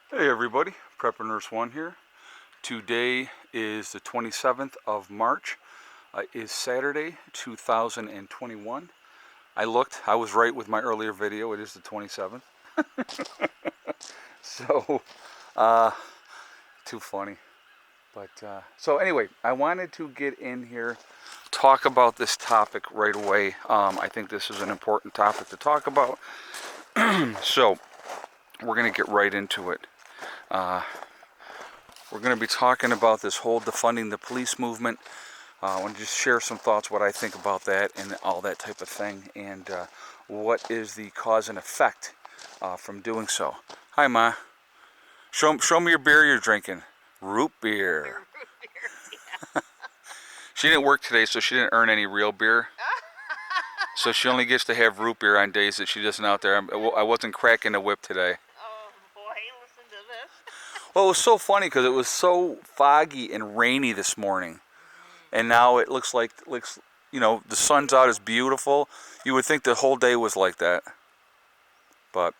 Hey everybody, Prepper Nurse 1 here. Today is the 27th of March. Is Saturday 2021. I was right with my earlier video. It is the 27th. So, uh, too funny. So anyway, I wanted to get in here, talk about this topic right away. I think this is an important topic to talk about. So, we're going to get right into it. We're going to be talking about this whole defunding the police movement. I want to just share some thoughts, what I think about that and all that type of thing, and what is the cause and effect from doing so. Hi, Ma. Show me your beer you're drinking. Root beer. She didn't work today, so she didn't earn any real beer. So she only gets to have root beer on days that she doesn't out there. I wasn't cracking the whip today. Oh boy, listen to this. Well, it was so funny because it was so foggy and rainy this morning. And now it looks like, the sun's out, is beautiful. You would think the whole day was like that. But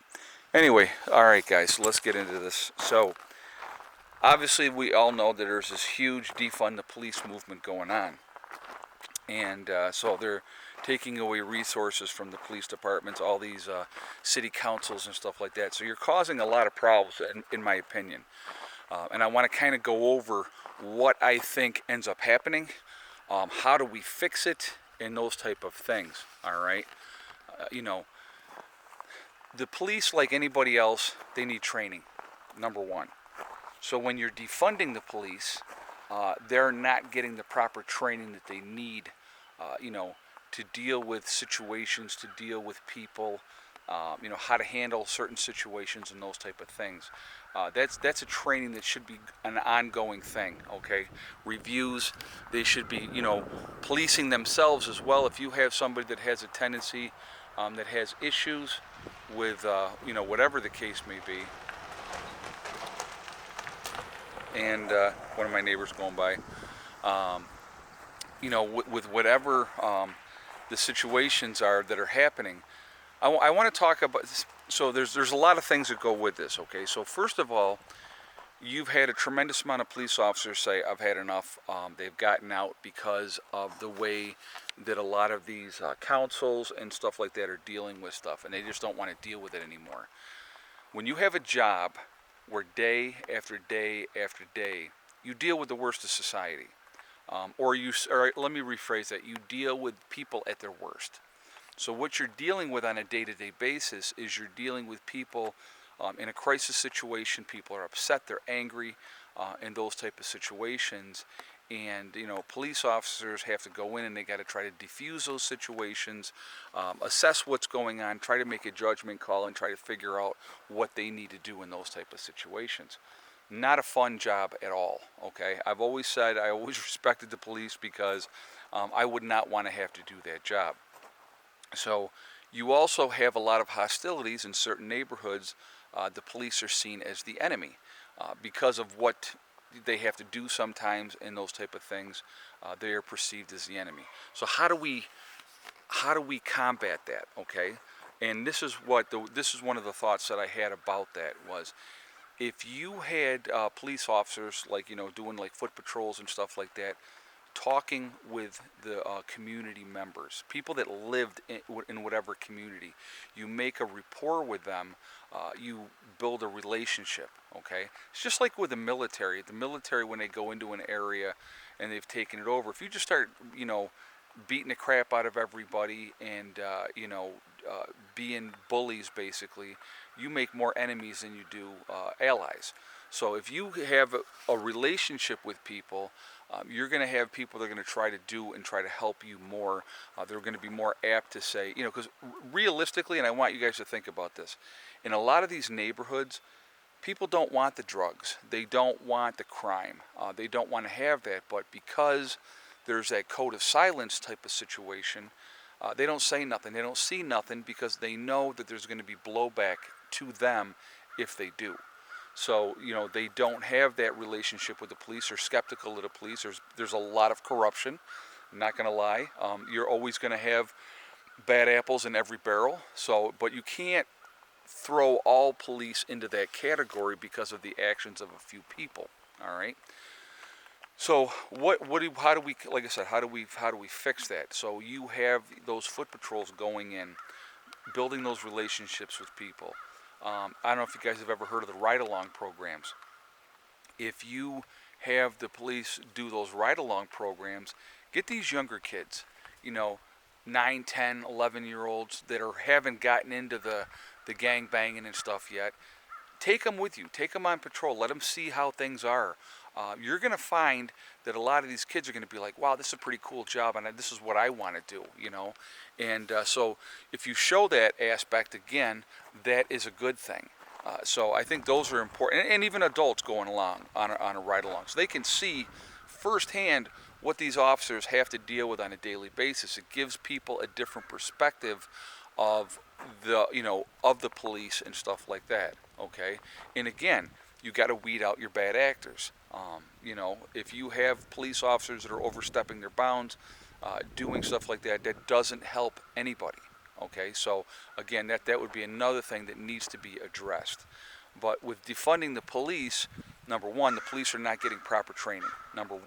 anyway, all right, guys, let's get into this. So, obviously, we all know that there's this huge defund the police movement going on. And so they're taking away resources from the police departments, all these city councils and stuff like that. So you're causing a lot of problems, in my opinion. And I want to kind of go over what I think ends up happening, how do we fix it, and those type of things. All right, the police, like anybody else, they need training. Number one. So when you're defunding the police, they're not getting the proper training that they need, to deal with situations, to deal with people, how to handle certain situations and those type of things. That's a training that should be an ongoing thing. Okay, reviews. They should be, policing themselves as well. If you have somebody that has a tendency, that has issues with, whatever the case may be, and one of my neighbors going by, with whatever the situations are that are happening. I want to talk about this. So there's a lot of things that go with this. Okay, so first of all, you've had a tremendous amount of police officers say, I've had enough. They've gotten out because of the way that a lot of these councils and stuff like that are dealing with stuff, and they just don't want to deal with it anymore. When you have a job where day after day after day, you deal with the worst of society, or let me rephrase that, you deal with people at their worst. So what you're dealing with on a day-to-day basis is you're dealing with people in a crisis situation. People are upset, they're angry, in those type of situations. And, police officers have to go in and they got to try to defuse those situations, assess what's going on, try to make a judgment call, and try to figure out what they need to do in those type of situations. Not a fun job at all, okay? I've always said I always respected the police because I would not want to have to do that job. So you also have a lot of hostilities in certain neighborhoods. The police are seen as the enemy because of what they have to do sometimes and those type of things. They are perceived as the enemy. So how do we combat that? Okay, and this is one of the thoughts that I had about that was, if you had police officers doing like foot patrols and stuff like that, talking with the community members, people that lived in whatever community, you make a rapport with them, you build a relationship. Okay, it's just like with the military. The military, when they go into an area and they've taken it over, if you just start, beating the crap out of everybody and being bullies, basically, you make more enemies than you do allies. So if you have a relationship with people, you're going to have people that are going to try to do and try to help you more. They're going to be more apt to say, because realistically, and I want you guys to think about this, in a lot of these neighborhoods, people don't want the drugs. They don't want the crime. They don't want to have that. But because there's that code of silence type of situation, they don't say nothing. They don't see nothing because they know that there's going to be blowback to them if they do. So, they don't have that relationship with the police. They're skeptical of the police. There's a lot of corruption. I'm not going to lie. You're always going to have bad apples in every barrel. So, but you can't throw all police into that category because of the actions of a few people. All right. So how do we, like I said, how do we fix that? So you have those foot patrols going in, building those relationships with people. I don't know if you guys have ever heard of the ride-along programs. If you have the police do those ride-along programs, get these younger kids, you know, 9, 10, 11-year-olds that haven't gotten into the gang banging and stuff yet. Take them with you. Take them on patrol. Let them see how things are. You're going to find that a lot of these kids are going to be like, wow, this is a pretty cool job, and this is what I want to do, you know. And so if you show that aspect, again, that is a good thing. So I think those are important, and even adults going along on a ride-along, so they can see firsthand what these officers have to deal with on a daily basis. It gives people a different perspective of the police and stuff like that. Okay, and again, you got to weed out your bad actors. If you have police officers that are overstepping their bounds, doing stuff like that, that doesn't help anybody. Okay, so again, that would be another thing that needs to be addressed. But with defunding the police, number one, the police are not getting proper training.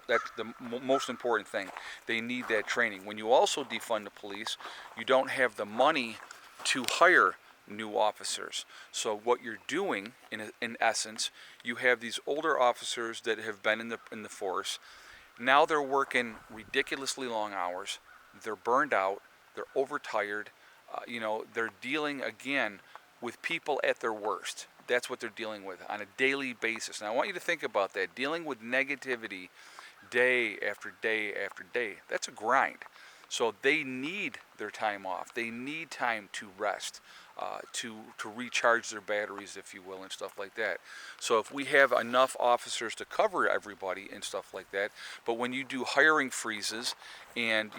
That's the most important thing. They need that training. When you also defund the police, you don't have the money to hire new officers. So what you're doing, in essence, you have these older officers that have been in the force. Now they're working ridiculously long hours. They're burned out. They're overtired. They're dealing again with people at their worst. That's what they're dealing with on a daily basis. Now I want you to think about that. Dealing with negativity day after day after day. That's a grind. So they need their time off. They need time to rest, to recharge their batteries, if you will, and stuff like that. So if we have enough officers to cover everybody and stuff like that, but when you do hiring freezes and,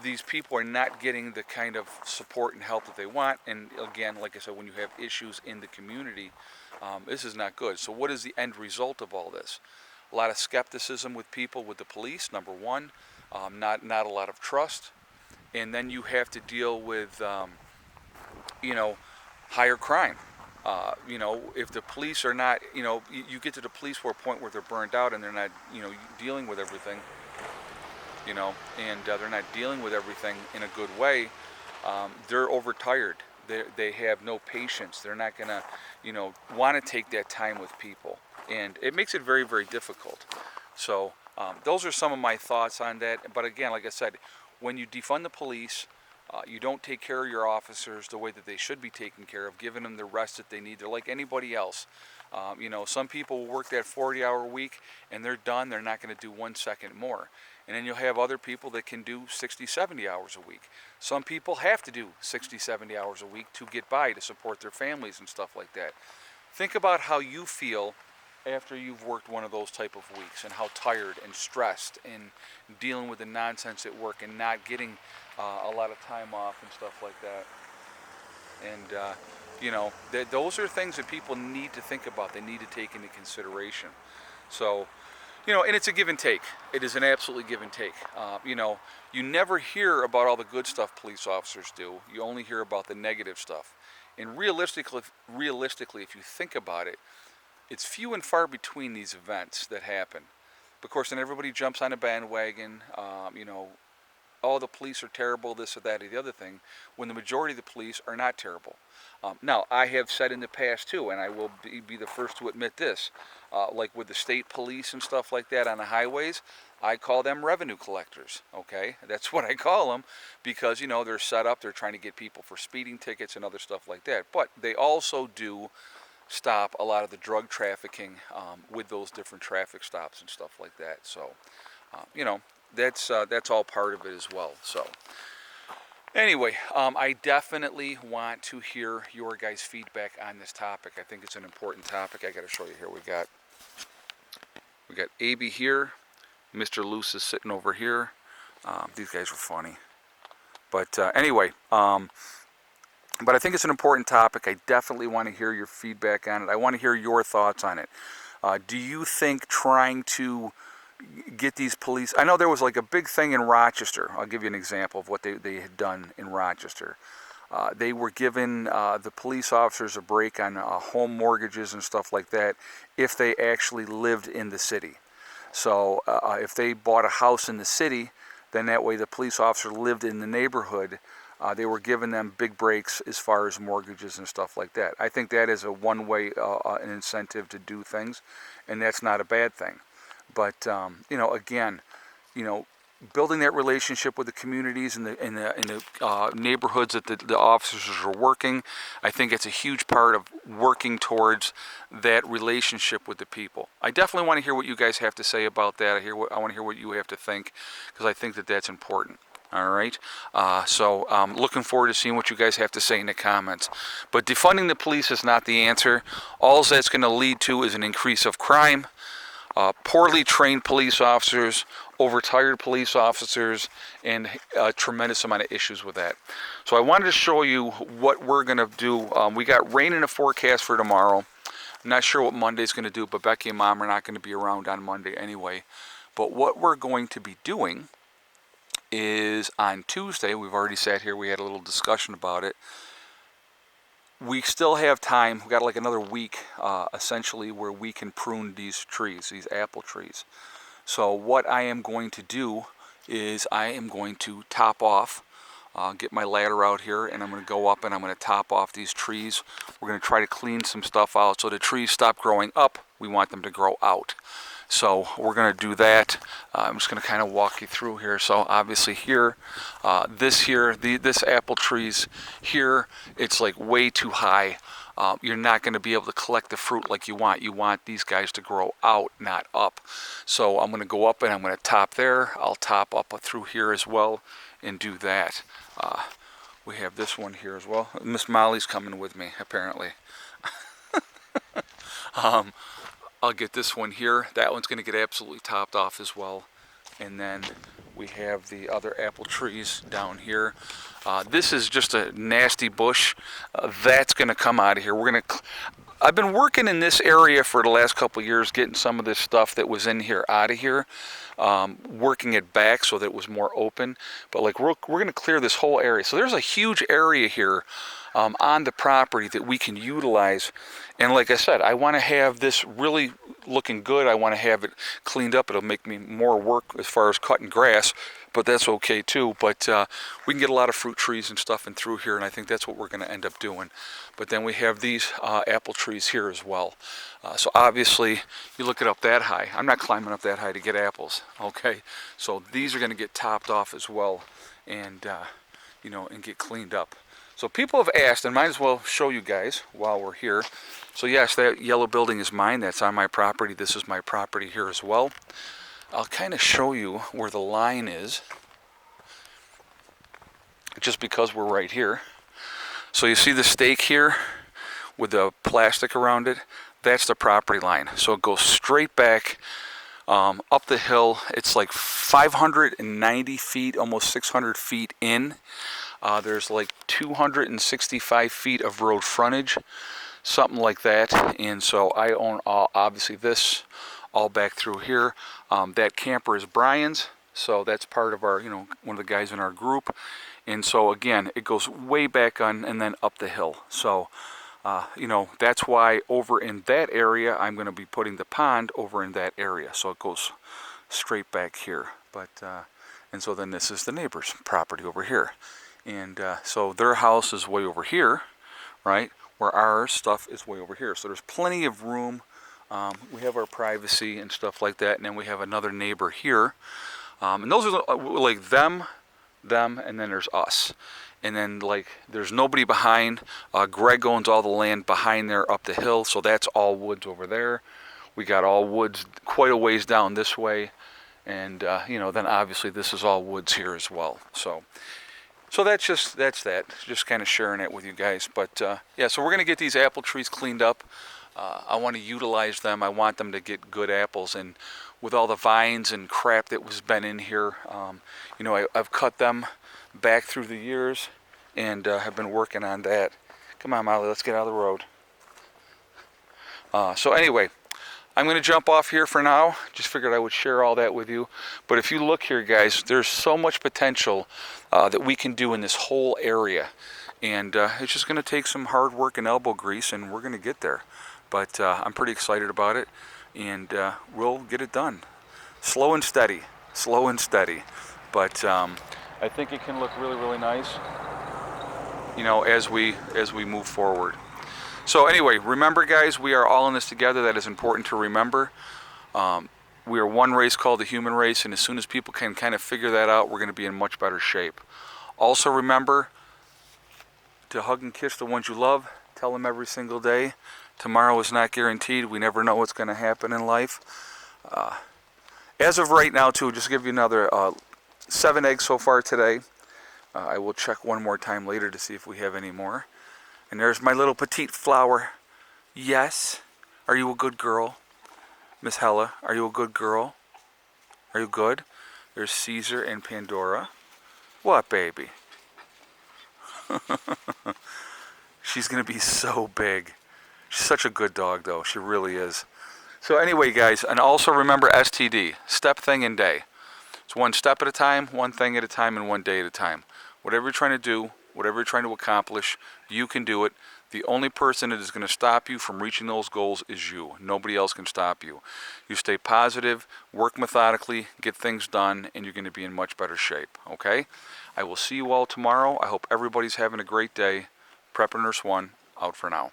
these people are not getting the kind of support and help that they want, and again, like I said, when you have issues in the community, this is not good. So what is the end result of all this? A lot of skepticism with people, with the police, number one. Not a lot of trust, and then you have to deal with higher crime. If the police are not, you get to the police for a point where they're burned out and they're not, dealing with everything, and they're not dealing with everything in a good way. They're overtired. They have no patience. They're not gonna, want to take that time with people, and it makes it very, very difficult. So those are some of my thoughts on that. But again, like I said, when you defund the police, you don't take care of your officers the way that they should be taken care of, giving them the rest that they need. They're like anybody else. Some people will work that 40-hour week and they're done. They're not going to do 1 second more. And then you'll have other people that can do 60, 70 hours a week. Some people have to do 60, 70 hours a week to get by, to support their families and stuff like that. Think about how you feel after you've worked one of those type of weeks, and how tired and stressed and dealing with the nonsense at work and not getting a lot of time off and stuff like that. And those are things that people need to think about. They need to take into consideration. So, and it's a give and take. It is an absolutely give and take. You never hear about all the good stuff police officers do. You only hear about the negative stuff. And realistically, if you think about it, it's few and far between these events that happen. Of course, then everybody jumps on a bandwagon, oh, the police are terrible, this or that or the other thing, when the majority of the police are not terrible. Now, I have said in the past too, and I will be the first to admit this, like with the state police and stuff like that on the highways, I call them revenue collectors, okay? That's what I call them, because, they're set up, they're trying to get people for speeding tickets and other stuff like that. But they also do stop a lot of the drug trafficking with those different traffic stops and stuff like that. So, that's all part of it as well. So, anyway, I definitely want to hear your guys' feedback on this topic. I think it's an important topic. I got to show you here. We got AB here. Mr. Luce is sitting over here. These guys are funny. But anyway, but I think it's an important topic. I definitely want to hear your feedback on it. I want to hear your thoughts on it. Do you think trying to get these police... I know there was like a big thing in Rochester. I'll give you an example of what they had done in Rochester. They were giving the police officers a break on home mortgages and stuff like that if they actually lived in the city. So if they bought a house in the city, then that way the police officer lived in the neighborhood. They were giving them big breaks as far as mortgages and stuff like that. I think that is a one-way an incentive to do things, and that's not a bad thing. But again, building that relationship with the communities and the neighborhoods that the officers are working, I think it's a huge part of working towards that relationship with the people. I definitely want to hear what you guys have to say about that. I want to hear what you have to think, because I think that that's important. All right, so looking forward to seeing what you guys have to say in the comments. But defunding the police is not the answer. All that's going to lead to is an increase of crime, poorly trained police officers, overtired police officers, and a tremendous amount of issues with that. So I wanted to show you what we're going to do. We got rain in the forecast for tomorrow. I'm not sure what Monday's going to do, but Becky and Mom are not going to be around on Monday anyway. But what we're going to be doing is on Tuesday, we've already sat here, we had a little discussion about it. We still have time, we got like another week essentially, where we can prune these trees, these apple trees. So what I am going to do is I am going to top off, get my ladder out here, and I'm going to go up and I'm going to top off these trees. We're going to try to clean some stuff out so the trees stop growing up. We want them to grow out. So we're going to do that. I'm just going to kind of walk you through here. So obviously here, this apple trees here, it's like way too high. You're not going to be able to collect the fruit like you want. You want these guys to grow out, not up. So I'm going to go up and I'm going to top there. I'll top up through here as well and do that. We have this one here as well. Miss Molly's coming with me, apparently. I'll get this one here. That one's going to get absolutely topped off as well. And then we have the other apple trees down here. This is just a nasty bush. That's going to come out of here. I've been working in this area for the last couple of years, getting some of this stuff that was in here out of here, working it back so that it was more open. But like we're going to clear this whole area. So there's a huge area here on the property that we can utilize. And like I said, I want to have this really looking good. I want to have it cleaned up. It'll make me more work as far as cutting grass, but that's okay too. But we can get a lot of fruit trees and stuff in through here, and I think that's what we're going to end up doing. But then we have these apple trees here as well. So obviously, you look it up that high. I'm not climbing up that high to get apples, okay? So these are going to get topped off as well, and and get cleaned up. So people have asked, and might as well show you guys while we're here. So yes, that yellow building is mine. That's on my property. This is my property here as well. I'll kind of show you where the line is, just because we're right here. So you see the stake here with the plastic around it? That's the property line. So it goes straight back up the hill. It's like 590 feet, almost 600 feet in. There's like 265 feet of road frontage, something like that. And so I own obviously this all back through here. That camper is Brian's, so that's part of our, one of the guys in our group. And so again, it goes way back on and then up the hill. So that's why over in that area, I'm going to be putting the pond over in that area. So it goes straight back here. But and so then this is the neighbor's property over here. And so their house is way over here, right? Where our stuff is way over here. So there's plenty of room. We have our privacy and stuff like that. And then we have another neighbor here. And those are like them, and then there's us. And then like there's nobody behind. Greg owns all the land behind there up the hill. So that's all woods over there. We got all woods quite a ways down this way. And, then obviously this is all woods here as well. So that's that. Just kind of sharing it with you guys. But yeah, so we're going to get these apple trees cleaned up. I want to utilize them. I want them to get good apples. And with all the vines and crap that was been in here, I've cut them back through the years and have been working on that. Come on, Molly, let's get out of the road. So anyway, I'm going to jump off here for now. Just figured I would share all that with you. But if you look here, guys, there's so much potential that we can do in this whole area. And it's just going to take some hard work and elbow grease, and we're going to get there. But I'm pretty excited about it, and we'll get it done. Slow and steady, slow and steady. But I think it can look really, really nice, you know, as we move forward. So anyway, remember, guys, we are all in this together. That is important to remember. We are one race called the human race, and as soon as people can kind of figure that out, we're going to be in much better shape. Also remember to hug and kiss the ones you love. Tell them every single day. Tomorrow is not guaranteed. We never know what's going to happen in life. As of right now, too, just to give you another 7 eggs so far today. I will check one more time later to see if we have any more. And there's my little petite flower. Yes. Are you a good girl? Miss Hella, are you a good girl? Are you good? There's Caesar and Pandora. What, baby? She's going to be so big. She's such a good dog, though. She really is. So anyway, guys, and also remember STD. Step, thing, and day. It's one step at a time, one thing at a time, and one day at a time. Whatever you're trying to do, whatever you're trying to accomplish, you can do it. The only person that is going to stop you from reaching those goals is you. Nobody else can stop you. You stay positive, work methodically, get things done, and you're going to be in much better shape, okay? I will see you all tomorrow. I hope everybody's having a great day. Prepper Nurse 1, out for now.